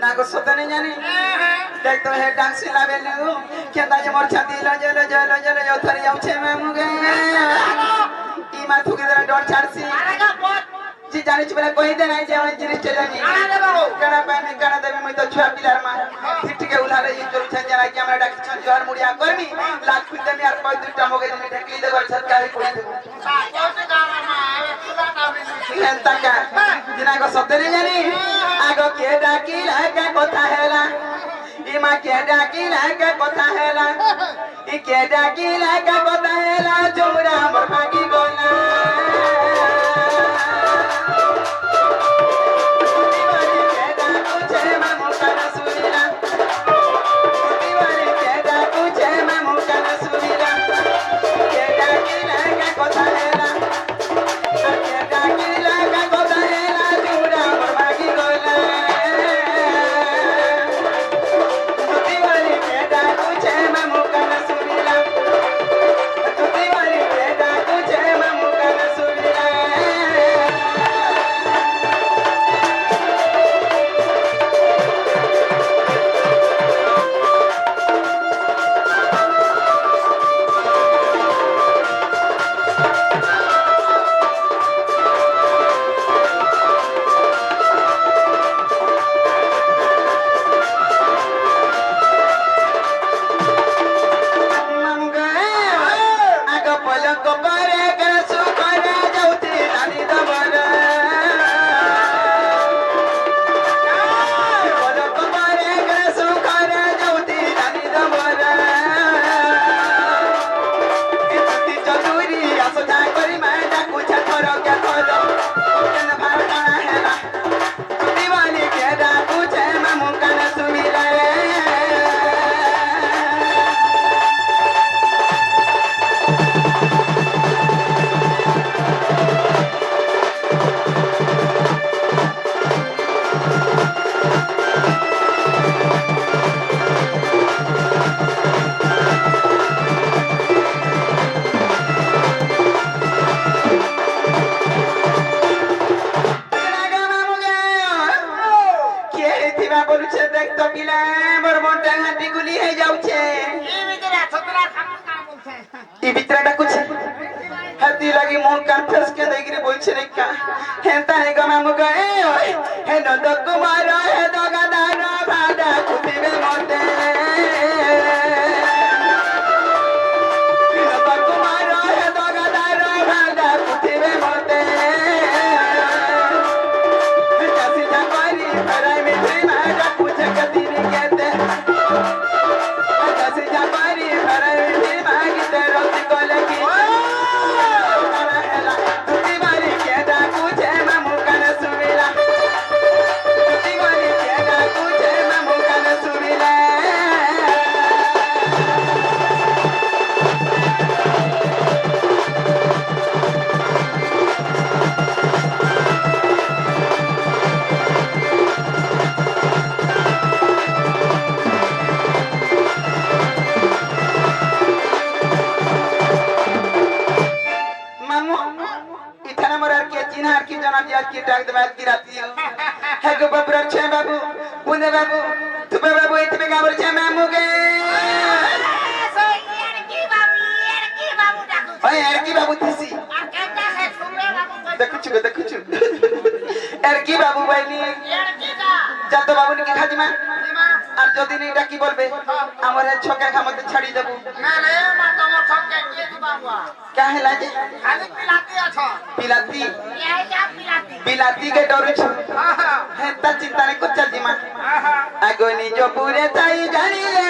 ना को सोता नहीं जानी देख तो है डांस लावेलु केदा जे मोर छाती लो थरी जाऊ छे मैं मुगे ई मा थुके दरा डर छाड़सी जी जानि छ बेला कहि दे नाही जे हम जिनिस चले नी कणा पानी कणा देबे मई तो छुआ पिलार मा ठीक के उलारे ई जोर छन जना कि हमरा डाक छन जोर मुड़िया करमी लाख खुद में यार कोई दुटा मोगे ने ढकली दे बर सरकारी कोई दे एंता का जिना को सतरे जानी आगो के डाकी लागे कथा हेला ई मा के डाकी लागे कथा हेला ई के डाकी लागे कथा हेला जोरा मोर भागी गोला बिलाती के डर चिंता नहीं कुछ चल जी मां आगो नी जो पूरे ताई जानी ले